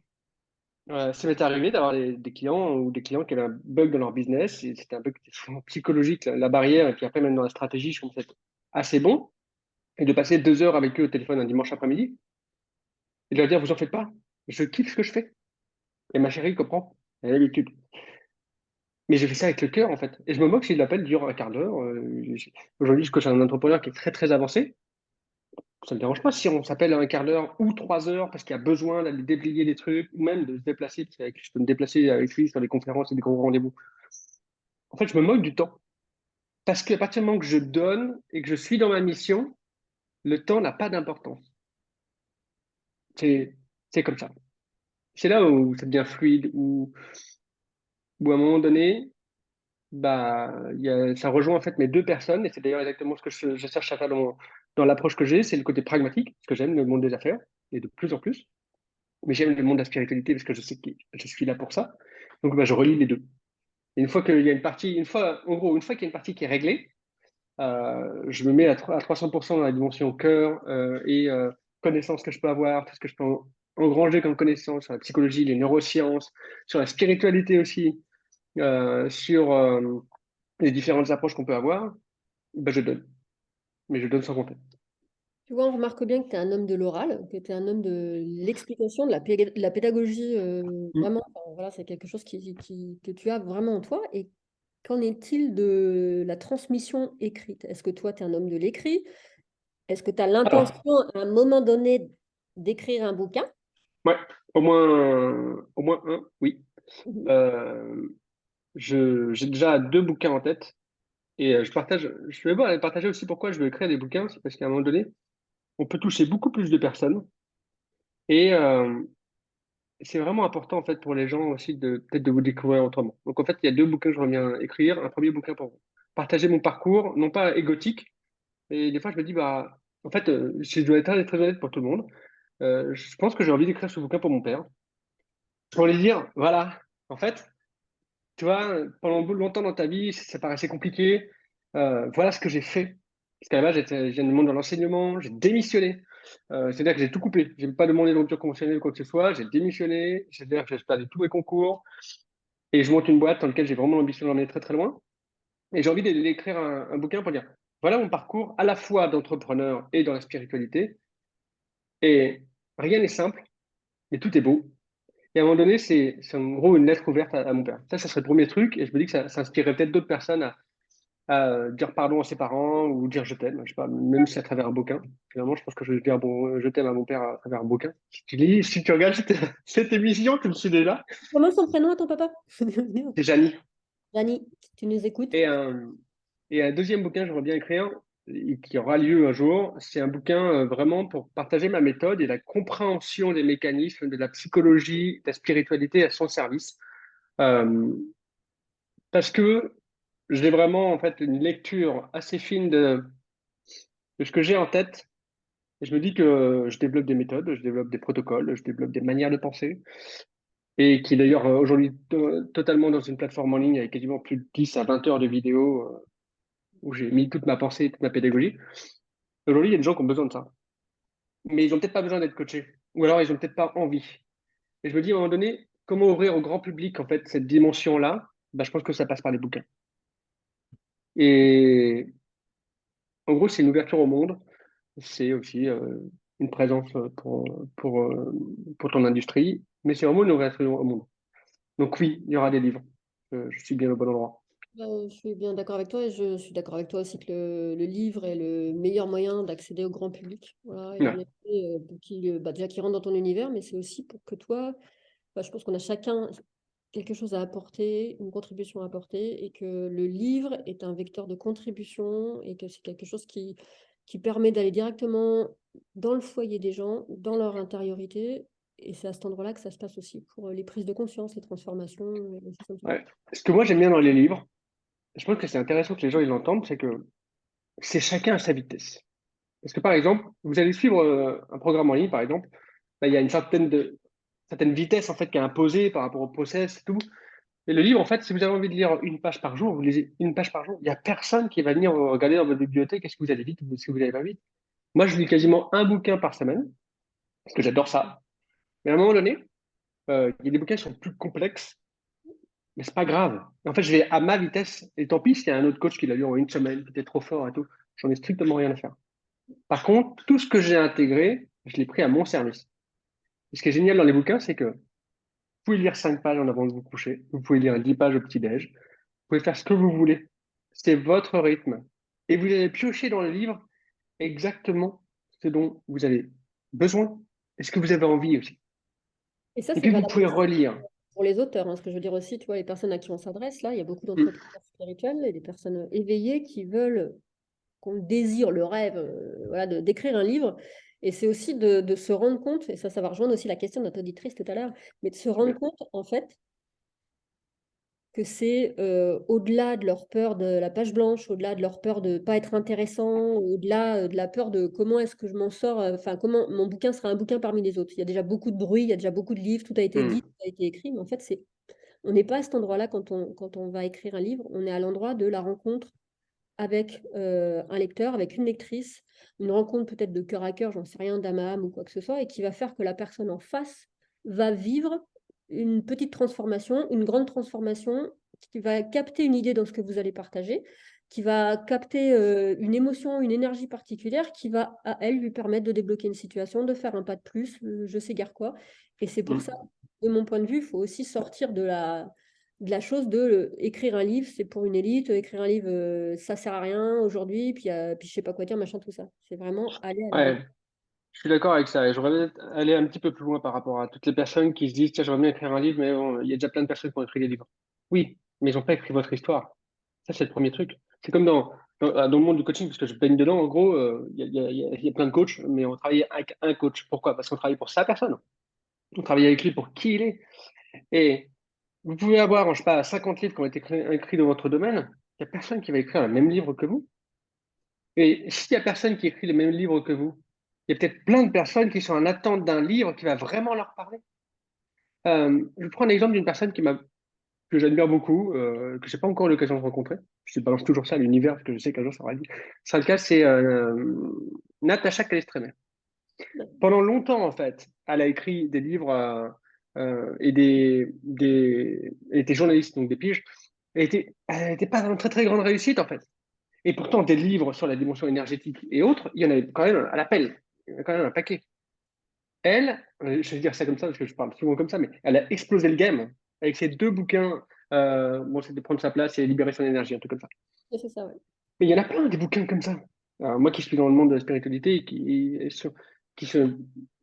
ça m'est arrivé d'avoir des clients ou des clients qui avaient un bug dans leur business. Et c'était un bug qui était souvent psychologique, la barrière. Et puis après, même dans la stratégie, je commençais à être assez bon. Et de passer 2 heures avec eux au téléphone un dimanche après-midi et de leur dire, vous en faites pas, je kiffe ce que je fais. Et ma chérie comprend, elle a l'habitude. Mais j'ai fait ça avec le cœur, en fait. Et je me moque si l'appel dure un quart d'heure. Aujourd'hui, je coach un entrepreneur qui est très, très avancé. Ça ne me dérange pas si on s'appelle à un quart d'heure ou 3 heures parce qu'il y a besoin d'aller déblayer des trucs ou même de se déplacer, parce que je peux me déplacer avec lui sur des conférences et des gros rendez-vous. En fait, je me moque du temps. Parce qu'à partir du moment que je donne et que je suis dans ma mission, le temps n'a pas d'importance. C'est, c'est comme ça. C'est là où ça devient fluide, où à un moment donné, bah, ça rejoint en fait mes deux personnes, et c'est d'ailleurs exactement ce que je cherche à faire dans l'approche que j'ai, c'est le côté pragmatique, parce que j'aime le monde des affaires, et de plus en plus, mais j'aime le monde de la spiritualité parce que je sais que je suis là pour ça. Donc bah, je relie les deux. Et une fois qu'il y a une partie, en gros, une fois qu'il y a une partie qui est réglée, je me mets à 300% dans la dimension cœur et connaissances que je peux avoir, tout ce que je peux engranger comme connaissances sur la psychologie, les neurosciences, sur la spiritualité aussi, sur les différentes approches qu'on peut avoir, ben je donne. Mais je donne sans compter. Tu vois, on remarque bien que tu es un homme de l'oral, que tu es un homme de l'explication, de la pédagogie. Mm. Vraiment, enfin, voilà, c'est quelque chose que tu as vraiment en toi. Et qu'en est-il de la transmission écrite? Est-ce que toi, tu es un homme de l'écrit? Est-ce que tu as Alors, l'intention, à un moment donné, d'écrire un bouquin? ouais, au moins un, oui. Mhm. Euh, j'ai déjà 2 bouquins en tête. Et je vais voir et partager aussi pourquoi je veux écrire des bouquins, c'est parce qu'à un moment donné, on peut toucher beaucoup plus de personnes. Et c'est vraiment important en fait pour les gens aussi de peut-être de vous découvrir autrement. Donc en fait, il y a 2 bouquins que je bien écrire. Un premier bouquin pour partager mon parcours, non pas égotique. Et des fois, je me dis, bah, en fait, si je dois être très honnête pour tout le monde, je pense que j'ai envie d'écrire ce bouquin pour mon père. Pour lui dire, voilà, en fait, tu vois, pendant longtemps dans ta vie, ça paraissait compliqué. Voilà ce que j'ai fait. Parce qu'à la base, je viens du monde de l'enseignement, j'ai démissionné. C'est-à-dire que j'ai tout coupé. J'ai pas demandé de rupture conventionnelle ou quoi que ce soit. J'ai démissionné. C'est-à-dire que j'ai perdu tous mes concours. Et je monte une boîte dans laquelle j'ai vraiment l'ambition d'en aller très très loin. Et j'ai envie d'écrire un bouquin pour dire, voilà mon parcours à la fois d'entrepreneur et dans la spiritualité. Et rien n'est simple, mais tout est beau. Et à un moment donné, c'est en gros une lettre ouverte à mon père. Ça serait le premier truc. Et je me dis que ça inspirerait peut-être d'autres personnes à dire pardon à ses parents ou dire je t'aime. Je sais pas, même si c'est à travers un bouquin. Finalement, je pense que je vais dire bon, je t'aime à mon père à travers un bouquin. Si tu regardes cette émission, tu le sais déjà. Comment son prénom à ton papa? C'est Janie. Janie, tu nous écoutes? Et un deuxième bouquin, j'aimerais bien écrire, et qui aura lieu un jour. C'est un bouquin vraiment pour partager ma méthode et la compréhension des mécanismes de la psychologie, de la spiritualité à son service. Euh, Parce que j'ai vraiment en fait une lecture assez fine de ce que j'ai en tête. Et je me dis que je développe des méthodes, je développe des protocoles, je développe des manières de penser. Et qui est d'ailleurs aujourd'hui totalement dans une plateforme en ligne avec quasiment plus de 10 à 20 heures de vidéos où j'ai mis toute ma pensée, toute ma pédagogie. Aujourd'hui, il y a des gens qui ont besoin de ça. Mais ils n'ont peut-être pas besoin d'être coachés. Ou alors ils n'ont peut-être pas envie. Et je me dis à un moment donné, comment ouvrir au grand public en fait cette dimension-là? Bah, je pense que ça passe par les bouquins. Et en gros, c'est une ouverture au monde. C'est aussi une présence pour, euh, pour ton industrie. Mais c'est vraiment une ouverture au monde. Donc oui, il y aura des livres. Je suis bien au bon endroit. Je suis bien d'accord avec toi et je suis d'accord avec toi aussi que le livre est le meilleur moyen d'accéder au grand public. Voilà, et en Ouais, effet, pour déjà qu'il rentre dans ton univers, mais c'est aussi pour que toi, je pense qu'on a chacun quelque chose à apporter, une contribution à apporter, et que le livre est un vecteur de contribution et que c'est quelque chose qui permet d'aller directement dans le foyer des gens, dans leur intériorité. Et c'est à cet endroit-là que ça se passe aussi pour les prises de conscience, les transformations, les choses comme ça. ouais. Ce que moi j'aime bien dans les livres, je pense que c'est intéressant que les gens ils l'entendent, c'est que c'est chacun à sa vitesse. Parce que par exemple, vous allez suivre un programme en ligne, par exemple, bah, il y a une certaine vitesse en fait qui est imposée par rapport au process et tout. Et le livre, en fait, si vous avez envie de lire une page par jour, vous lisez une page par jour. Il n'y a personne qui va venir regarder dans votre bibliothèque est-ce que vous allez vite ou est-ce que vous allez pas vite. Moi, je lis quasiment un bouquin par semaine parce que j'adore ça. Mais à un moment donné, il y a des bouquins qui sont plus complexes, mais c'est pas grave. En fait, je vais à ma vitesse. Et tant pis s'il y a un autre coach qui l'a lu en une semaine, qui était trop fort et tout. J'en ai strictement rien à faire. Par contre, tout ce que j'ai intégré, je l'ai pris à mon service. Et ce qui est génial dans les bouquins, c'est que vous pouvez lire 5 pages en avant de vous coucher, vous pouvez lire 10 pages au petit-déj, vous pouvez faire ce que vous voulez. C'est votre rythme. Et vous allez piocher dans le livre exactement ce dont vous avez besoin et ce que vous avez envie aussi. Et ça, Et c'est puis, vous valable pouvez relire. pour les auteurs, hein. Ce que je veux dire aussi, tu vois, les personnes à qui on s'adresse, là, il y a beaucoup Mm. d'entrepreneurs spirituels et des personnes éveillées qui veulent, qu'on désire le rêve, voilà, d'écrire un livre. Et c'est aussi de se rendre compte, et ça va rejoindre aussi la question de notre auditrice tout à l'heure, mais de se rendre Super. compte, en fait, que c'est au-delà de leur peur de la page blanche, au-delà de leur peur de ne pas être intéressant, au-delà de la peur de comment est-ce que je m'en sors, enfin, comment mon bouquin sera un bouquin parmi les autres. Il y a déjà beaucoup de bruit, il y a déjà beaucoup de livres, tout a été dit, Mm. tout a été écrit, mais en fait, on n'est pas à cet endroit-là quand on va écrire un livre, on est à l'endroit de la rencontre avec un lecteur, avec une lectrice, une rencontre peut-être de cœur à cœur, j'en sais rien, d'âme à âme ou quoi que ce soit, et qui va faire que la personne en face va vivre une petite transformation, une grande transformation, qui va capter une idée dans ce que vous allez partager, qui va capter une émotion, une énergie particulière, qui va, à elle, lui permettre de débloquer une situation, de faire un pas de plus, je sais guère quoi. Et c'est pour ça, Mm. de mon point de vue, il faut aussi sortir de la chose de écrire un livre, c'est pour une élite, écrire un livre, ça sert à rien aujourd'hui, puis je sais pas quoi dire, machin, tout ça. C'est vraiment aller à la Ouais, rencontre. je suis d'accord avec ça. Et j'aurais peut-être aller un petit peu plus loin par rapport à toutes les personnes qui se disent, tiens, j'aimerais bien écrire un livre, mais bon, il y a déjà plein de personnes qui ont écrit des livres. Oui, mais ils n'ont pas écrit votre histoire. Ça, c'est le premier truc. C'est comme dans le monde du coaching, parce que je baigne dedans, en gros, il y a plein de coachs, mais on travaille avec un coach. Pourquoi? Parce qu'on travaille pour sa personne. On travaille avec lui pour qui il est. Et vous pouvez avoir, je sais pas, 50 livres qui ont été écrits dans votre domaine. Il n'y a personne qui va écrire le même livre que vous. Et s'il n'y a personne qui écrit les mêmes livres que vous, il y a peut-être plein de personnes qui sont en attente d'un livre qui va vraiment leur parler. Je prends l'exemple d'une personne que j'admire beaucoup, que j'ai pas encore eu l'occasion de rencontrer. Je te balance toujours ça à l'univers parce que je sais qu'un jour ça va être. C'est le cas, c'est Natacha Calestrémé. Pendant longtemps, en fait, elle a écrit des livres et elle était journaliste, donc des piges. Elle était pas dans très très grande réussite, en fait. Et pourtant, des livres sur la dimension énergétique et autres, il y en avait quand même à l'appel. Il y en a quand même un paquet. Elle, je vais dire ça comme ça parce que je parle souvent comme ça, mais elle a explosé le game avec ses deux bouquins. Bon, c'est de prendre sa place et libérer son énergie, un truc comme ça. Et c'est ça, ouais. Mais il y en a plein des bouquins comme ça. Alors, moi qui suis dans le monde de la spiritualité et qui, se,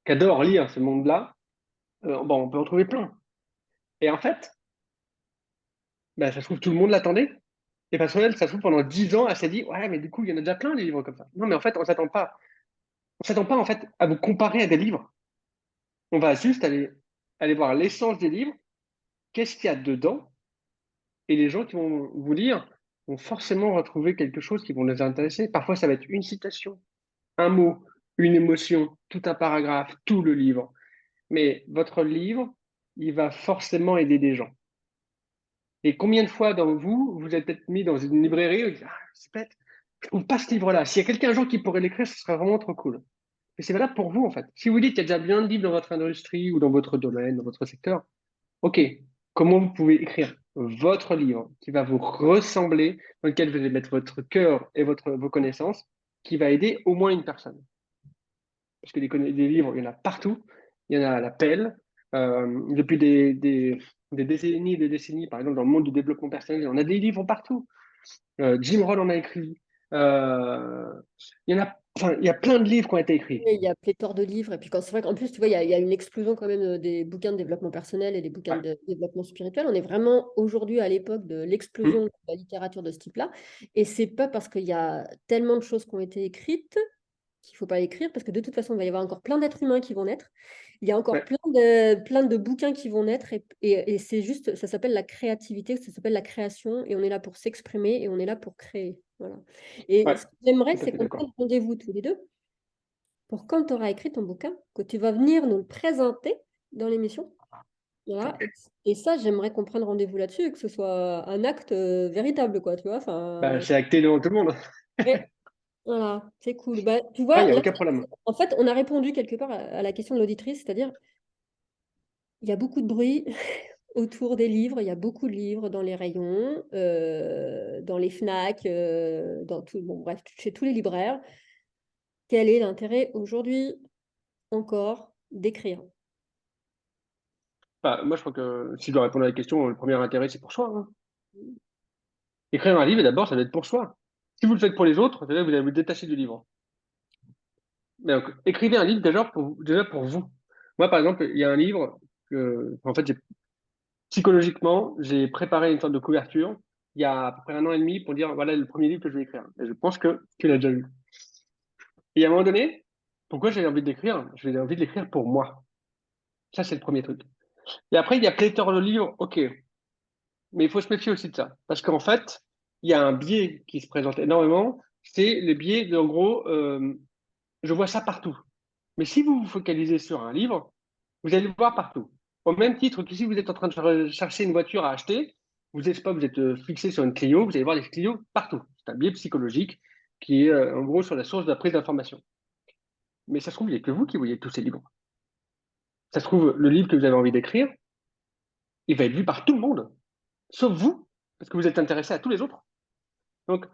qui adore lire ce monde-là, bon, on peut en trouver plein. Et en fait, ben, ça se trouve, tout le monde l'attendait. Et parce qu'elle, ça se trouve, pendant 10 ans, elle s'est dit, ouais, mais du coup, il y en a déjà plein des livres comme ça. Non, mais en fait, on s'attend pas en fait à vous comparer à des livres. On va juste aller voir l'essence des livres, qu'est-ce qu'il y a dedans, et les gens qui vont vous lire vont forcément retrouver quelque chose qui vont les intéresser. Parfois, ça va être une citation, un mot, une émotion, tout un paragraphe, tout le livre. Mais votre livre, il va forcément aider des gens. Et combien de fois dans vous, vous êtes peut-être mis dans une librairie et vous dites, ah, c'est bête, je trouve pas ce livre-là. S'il y a quelqu'un un jour qui pourrait l'écrire, ce serait vraiment trop cool. Et c'est valable pour vous, en fait. Si vous dites qu'il y a déjà bien de livres dans votre industrie ou dans votre domaine, dans votre secteur, ok, comment vous pouvez écrire? votre livre, qui va vous ressembler, dans lequel vous allez mettre votre cœur et vos connaissances, qui va aider au moins une personne. Parce que des livres, il y en a partout. Il y en a à la pelle. Depuis des décennies et des décennies, par exemple, dans le monde du développement personnel, on a des livres partout. Jim Rohn en a écrit. Euh, il y en a, enfin, il y a plein de livres qui ont été écrits. Oui, il y a pléthore de livres. Et puis, c'est vrai qu'en plus, tu vois, il y a une explosion quand même des bouquins de développement personnel et des bouquins Ouais. de développement spirituel. On est vraiment aujourd'hui à l'époque de l'explosion Mm. de la littérature de ce type-là. Et c'est pas parce qu'il y a tellement de choses qui ont été écrites qu'il ne faut pas écrire, parce que de toute façon, il va y avoir encore plein d'êtres humains qui vont naître. Il y a encore Ouais. plein de bouquins qui vont naître, et c'est juste, ça s'appelle la créativité, ça s'appelle la création, et on est là pour s'exprimer, et on est là pour créer. Voilà. Et Ouais. ce que j'aimerais, Tout à c'est fait qu'on prenne d'accord. rendez-vous tous les deux pour quand tu auras écrit ton bouquin, que tu vas venir nous le présenter dans l'émission. Voilà. Ok. Et ça, j'aimerais qu'on prenne rendez-vous là-dessus, et que ce soit un acte véritable, quoi, tu vois. Bah, Enfin, c'est acté devant tout le monde. ouais, voilà, c'est cool. Bah, tu Ah, vois, il n'y a là, aucun problème. en fait, on a répondu quelque part à la question de l'auditrice, c'est-à-dire, il y a beaucoup de bruit autour des livres, il y a beaucoup de livres dans les rayons, dans les FNAC, dans tout, bon, bref, chez tous les libraires. Quel est l'intérêt aujourd'hui encore d'écrire? Bah, moi, je crois que si je dois répondre à la question, le premier intérêt, c'est pour soi, hein. Écrire un livre, d'abord, ça doit être pour soi. Si vous le faites pour les autres, c'est-à-dire que vous allez vous détacher du livre. Mais donc, écrivez un livre déjà pour vous. Moi, par exemple, il y a un livre que, en fait, psychologiquement, j'ai préparé une sorte de couverture il y a à peu près un an et demi pour dire, voilà le premier livre que je vais écrire. Et je pense que tu l'as déjà lu. Et à un moment donné, pourquoi j'ai envie d'écrire? J'ai envie de l'écrire pour moi. Ça, c'est le premier truc. Et après, il y a pléthore de livres, ok. Mais il faut se méfier aussi de ça. Parce qu'en fait, il y a un biais qui se présente énormément. C'est le biais de, en gros, je vois ça partout. Mais si vous vous focalisez sur un livre, vous allez le voir partout. Au même titre que si vous êtes en train de chercher une voiture à acheter, vous êtes pas, vous êtes fixé sur une Clio, vous allez voir les Clio partout. C'est un biais psychologique qui est en gros sur la source de la prise d'information. Mais ça se trouve, il n'y a que vous qui voyez tous ces livres. Ça se trouve, le livre que vous avez envie d'écrire, il va être vu par tout le monde, sauf vous, parce que vous êtes intéressé à tous les autres. Donc,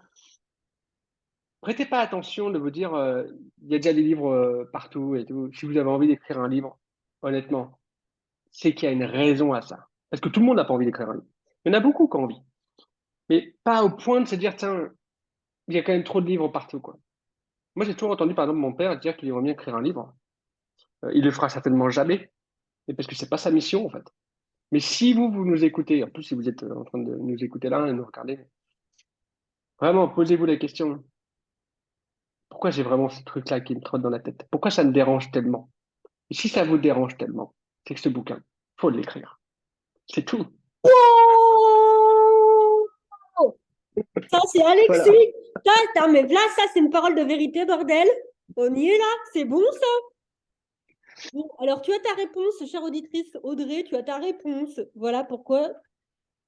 prêtez pas attention de vous dire, il y a déjà des livres partout et tout. Si vous avez envie d'écrire un livre, honnêtement, c'est qu'il y a une raison à ça. Parce que tout le monde n'a pas envie d'écrire un livre. Il y en a beaucoup qui ont envie. Mais pas au point de se dire, tiens, il y a quand même trop de livres partout, quoi. Moi, j'ai toujours entendu, par exemple, mon père dire qu'il aimerait bien écrire un livre. Il le fera certainement jamais, mais parce que c'est pas sa mission, en fait. Mais si vous nous écoutez, en plus, si vous êtes en train de nous écouter là et nous regarder, vraiment, posez-vous la question, pourquoi j'ai vraiment ce truc-là qui me trotte dans la tête? Pourquoi ça me dérange tellement? Et si ça vous dérange tellement, c'est que ce bouquin, faut l'écrire. C'est tout. Wow, ça, c'est Alexis. Voilà. Attends, mais là, ça, c'est une parole de vérité, bordel. On y est là, c'est bon ça. Bon, alors tu as ta réponse, chère auditrice Audrey, tu as ta réponse. Voilà pourquoi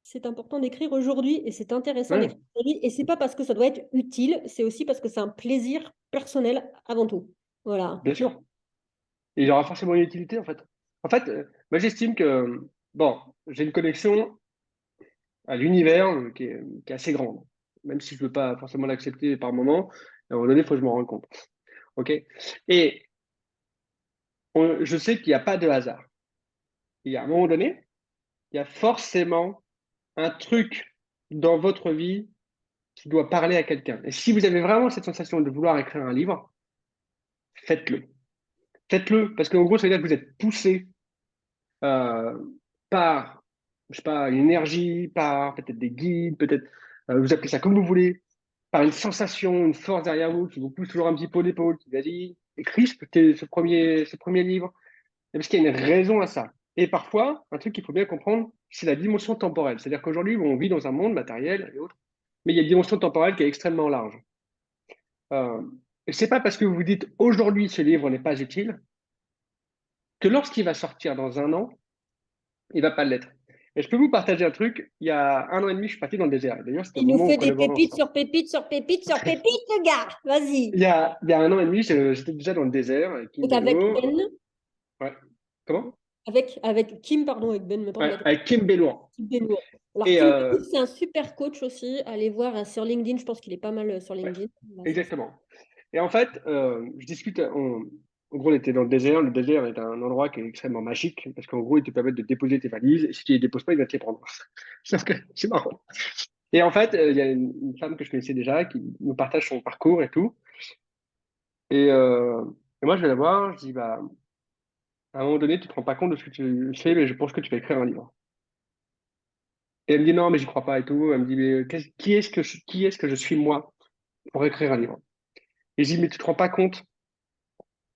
c'est important d'écrire aujourd'hui et c'est intéressant Ouais, d'écrire aujourd'hui. Et c'est pas parce que ça doit être utile, c'est aussi parce que c'est un plaisir personnel avant tout. Voilà. bien sûr. Et il y aura forcément une utilité, en fait. En fait, moi, j'estime que, bon, j'ai une connexion à l'univers qui est assez grande. Même si je ne veux pas forcément l'accepter par moment, à un moment donné, il faut que je m'en rende compte. OK? Et je sais qu'il n'y a pas de hasard. Il y a un moment donné, il y a forcément un truc dans votre vie qui doit parler à quelqu'un. Et si vous avez vraiment cette sensation de vouloir écrire un livre, faites-le. Faites-le, parce qu'en gros, ça veut dire que vous êtes poussé euh, par, je sais pas, une énergie, par peut-être des guides, peut-être, vous appelez ça comme vous voulez, par une sensation, une force derrière vous qui vous pousse toujours un petit peu l'épaule, qui va dire, écris ce premier livre. Et parce qu'il y a une raison à ça. Et parfois, un truc qu'il faut bien comprendre, c'est la dimension temporelle. C'est-à-dire qu'aujourd'hui, on vit dans un monde matériel et autres, mais il y a une dimension temporelle qui est extrêmement large. Euh, et c'est pas parce que vous vous dites aujourd'hui ce livre n'est pas utile que lorsqu'il va sortir dans un an, il va pas l'être. Et je peux vous partager un truc. Il y a un an et demi, je suis parti dans le désert. D'ailleurs, c'était au Il nous moment où on fait des collaborait pépites ensemble. sur pépites sur pépites sur pépites, le gars. Vas-y. Il y a un an et demi, j'étais déjà dans le désert avec une Donc avec vélo. N, Ouais. Comment? avec Kim, pardon, avec Ben, me trompe Ouais, pas. avec Kim Béloin. Kim Benoît. Alors, Et Kim Benoît, c'est un super coach aussi. Allez voir sur LinkedIn. Je pense qu'il est pas mal sur ouais, LinkedIn. Là, exactement. Et en fait, je discute, en gros, on était dans le désert. Le désert est un endroit qui est extrêmement magique parce qu'en gros, il te permet de déposer tes valises. Et si tu les déposes pas, il va te les prendre. Sauf que c'est marrant. Et en fait, il y a une femme que je connaissais déjà qui nous partage son parcours et tout. Et, euh, et moi, je vais la voir. Je dis, bah, à un moment donné, tu te rends pas compte de ce que tu fais, mais je pense que tu vas écrire un livre. Et elle me dit, non, mais j'y crois pas et tout. Elle me dit, mais qui est-ce que je suis moi pour écrire un livre? Et je dis, mais tu te rends pas compte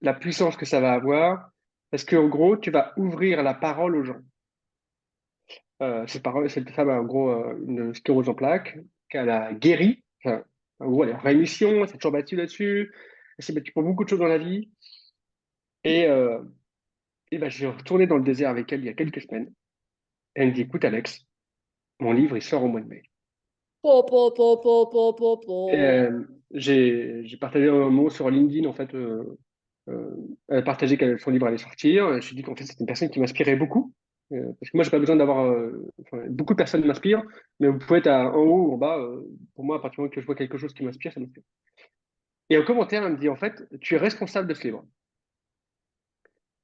la puissance que ça va avoir, parce qu'en gros, tu vas ouvrir la parole aux gens. Cette femme a en gros une sclérose en plaques, qu'elle a guéri. Enfin, en gros, elle est en rémission, elle s'est toujours battue là-dessus. Elle s'est battue pour beaucoup de choses dans la vie. Et, euh, et ben, j'ai retourné dans le désert avec elle il y a quelques semaines. Et elle me dit, écoute, Alex, mon livre, il sort au mois de mai. Po, po, po, po, po, po, Et, po. j'ai partagé un mot sur LinkedIn, en fait. Elle a partagé que son livre allait sortir. Je me suis dit qu'en fait, c'était une personne qui m'inspirait beaucoup. Parce que moi, j'ai pas besoin d'avoir. Enfin, beaucoup de personnes m'inspirent, mais vous pouvez être en haut ou en bas. Pour moi, à partir du moment que je vois quelque chose qui m'inspire, ça m'inspire. Et en commentaire, elle me dit en fait, tu es responsable de ce livre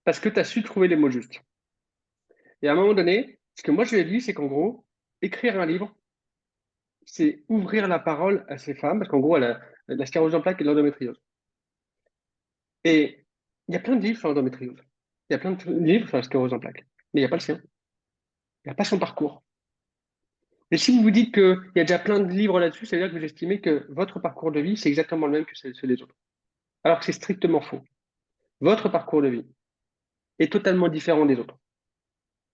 parce que tu as su trouver les mots justes. Et à un moment donné, ce que moi je lui ai dit, c'est qu'en gros, écrire un livre, c'est ouvrir la parole à ces femmes, parce qu'en gros, elle a la sclérose en plaques et de l'endométriose. Et il y a plein de livres sur l'endométriose. Il y a plein de livres sur la sclérose en plaques. Mais il n'y a pas le sien. Il n'y a pas son parcours. Et si vous vous dites qu'il y a déjà plein de livres là-dessus, ça veut dire que vous estimez que votre parcours de vie, c'est exactement le même que ceux des autres. Alors que c'est strictement faux. Votre parcours de vie est totalement différent des autres.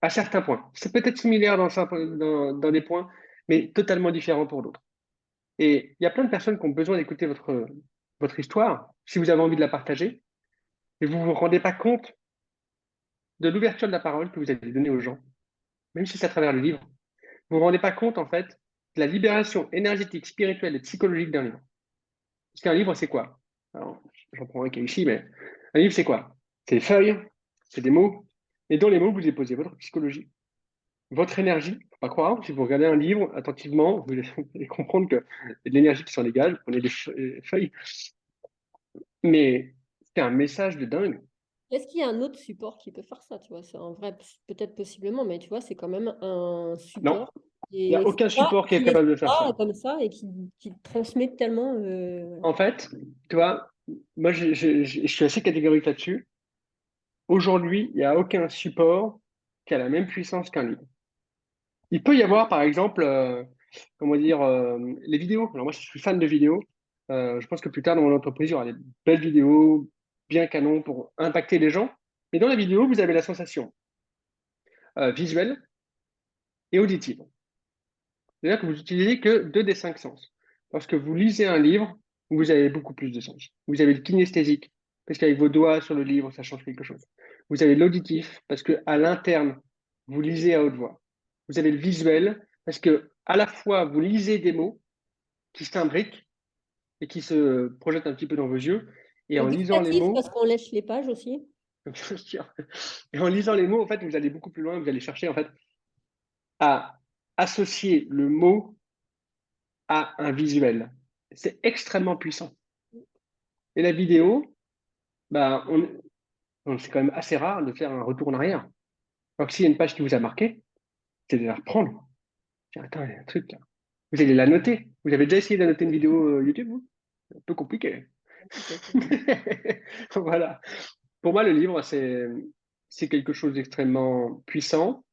À certains points. C'est peut-être similaire dans des points, mais totalement différent pour d'autres. Et il y a plein de personnes qui ont besoin d'écouter votre histoire, si vous avez envie de la partager, mais vous ne vous rendez pas compte de l'ouverture de la parole que vous allez donner aux gens, même si c'est à travers le livre. Vous ne vous rendez pas compte, en fait, de la libération énergétique, spirituelle et psychologique d'un livre. Parce qu'un livre, c'est quoi? Alors, j'en prends un qui est ici, mais un livre, c'est quoi? C'est des feuilles, c'est des mots, et dans les mots, vous déposez votre psychologie, votre énergie. Faut pas croire, si vous regardez un livre attentivement, vous allez comprendre que y a de l'énergie qui s'en dégage, vous prenez des feuilles, mais c'est un message de dingue. Est-ce qu'il y a un autre support qui peut faire ça, tu vois? C'est un vrai, peut-être possiblement, mais tu vois, c'est quand même un Non, support il n'y a aucun support qui est qui est capable de faire froid ça. comme ça et qui transmet tellement. En fait, tu vois, moi, je suis assez catégorique là-dessus. Aujourd'hui, il n'y a aucun support qui a la même puissance qu'un livre. Il peut y avoir, par exemple, comment dire, les vidéos. Alors moi, je suis fan de vidéos. Je pense que plus tard dans mon entreprise, il y aura des belles vidéos bien canon pour impacter les gens. Mais dans la vidéo, vous avez la sensation visuelle et auditive. C'est-à-dire que vous n'utilisez que deux des cinq sens. Lorsque vous lisez un livre, vous avez beaucoup plus de sens. Vous avez le kinesthésique, parce qu'avec vos doigts sur le livre, ça change quelque chose. Vous avez l'auditif, parce que à l'interne, vous lisez à haute voix. Vous avez le visuel, parce que à la fois, vous lisez des mots qui s'imbriquent et qui se projettent un petit peu dans vos yeux, et Le en lisant les gustatif, mots, parce qu'on lèche les pages aussi. bien sûr, et en lisant les mots, en fait, vous allez beaucoup plus loin, vous allez chercher, en fait, à associer le mot à un visuel. C'est extrêmement puissant. Et la vidéo, bah, c'est quand même assez rare de faire un retour en arrière. Donc, s'il y a une page qui vous a marqué, c'est de la reprendre. Tiens, attends, il y a un truc là. Vous allez la noter. Vous avez déjà essayé d'annoter une vidéo YouTube, vous? C'est un peu compliqué. Voilà. Pour moi, le livre, c'est quelque chose d'extrêmement puissant.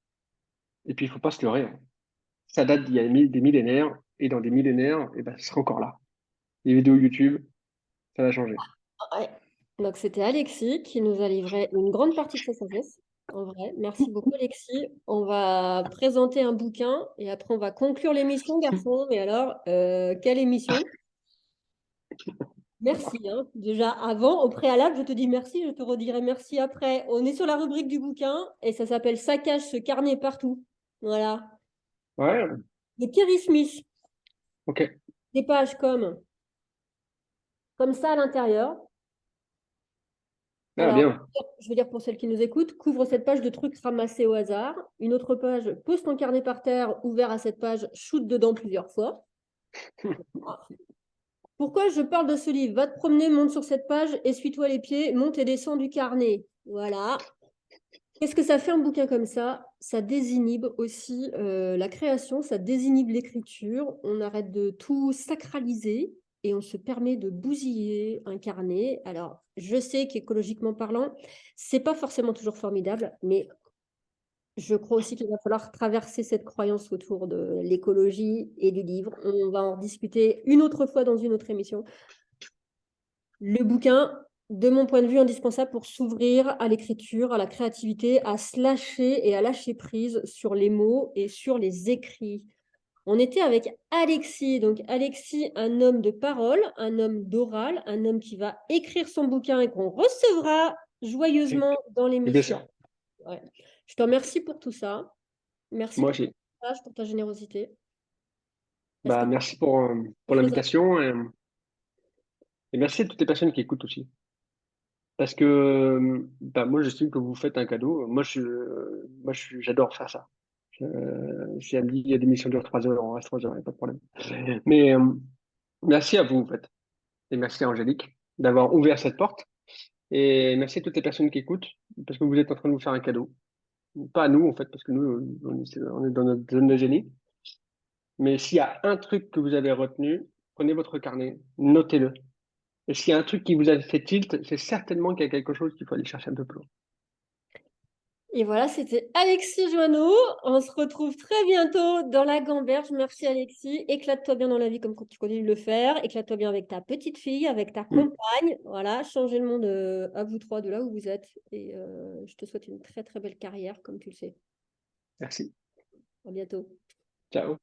Et puis, il ne faut pas se leurrer, hein. Ça date d'il y a des millénaires. Et dans des millénaires, et ben, ce sera encore là. Les vidéos YouTube, ça va changer. Ouais. Donc, c'était Alexis qui nous a livré une grande partie de sa sagesse. En vrai, merci beaucoup, Alexis. On va présenter un bouquin et après, on va conclure l'émission, garçon. Mais alors, quelle émission? Merci, hein. Déjà, avant, au préalable, je te dis merci, je te redirai merci après. On est sur la rubrique du bouquin et ça s'appelle Saccage ce carnet partout. Voilà. Ouais, De Kerry Smith. ok. Des pages comme ça à l'intérieur. Ah, Alors, bien. je veux dire pour celles qui nous écoutent, couvre cette page de trucs ramassés au hasard. Une autre page, pose ton carnet par terre, ouvert à cette page, shoot dedans plusieurs fois. Pourquoi je parle de ce livre? Va te promener, monte sur cette page, essuie-toi les pieds, monte et descends du carnet. Voilà. Qu'est-ce que ça fait un bouquin comme ça? Ça désinhibe aussi la création, ça désinhibe l'écriture. On arrête de tout sacraliser et on se permet de bousiller un carnet. Alors, je sais qu'écologiquement parlant, c'est pas forcément toujours formidable, mais je crois aussi qu'il va falloir traverser cette croyance autour de l'écologie et du livre. On va en discuter une autre fois dans une autre émission. Le bouquin, de mon point de vue, indispensable pour s'ouvrir à l'écriture, à la créativité, à se lâcher et à lâcher prise sur les mots et sur les écrits. On était avec Alexis. Donc Alexis, un homme de parole, un homme d'oral, un homme qui va écrire son bouquin et qu'on recevra Et joyeusement dans bien l'émission. sûr. Ouais. Je te remercie pour tout ça. Merci Moi pour ton aussi. message, pour ta générosité. Est-ce que Bah, tu as merci pour quelque chose à... l'invitation et merci à toutes les personnes qui écoutent aussi. Parce que bah, moi, j'estime que vous faites un cadeau. J'adore faire ça. Si elle me dit il y a des missions durent 3 heures, on reste 3 heures, il n'y a pas de problème. Mais merci à vous, en fait. Et merci à Angélique d'avoir ouvert cette porte. Et merci à toutes les personnes qui écoutent, parce que vous êtes en train de vous faire un cadeau. Pas à nous, en fait, parce que nous, on est dans notre zone de génie. Mais s'il y a un truc que vous avez retenu, prenez votre carnet, notez-le. Et s'il y a un truc qui vous a fait tilt, c'est certainement qu'il y a quelque chose qu'il faut aller chercher un peu plus loin. Et voilà, c'était Alexis Joanneau. On se retrouve très bientôt dans la Gamberge. Merci Alexis. Éclate-toi bien dans la vie comme tu continues de le faire. Éclate-toi bien avec ta petite fille, avec ta Mm. compagne. Voilà, changez le monde à vous trois de là où vous êtes. Et je te souhaite une très très belle carrière, comme tu le sais. Merci. À bientôt. Ciao.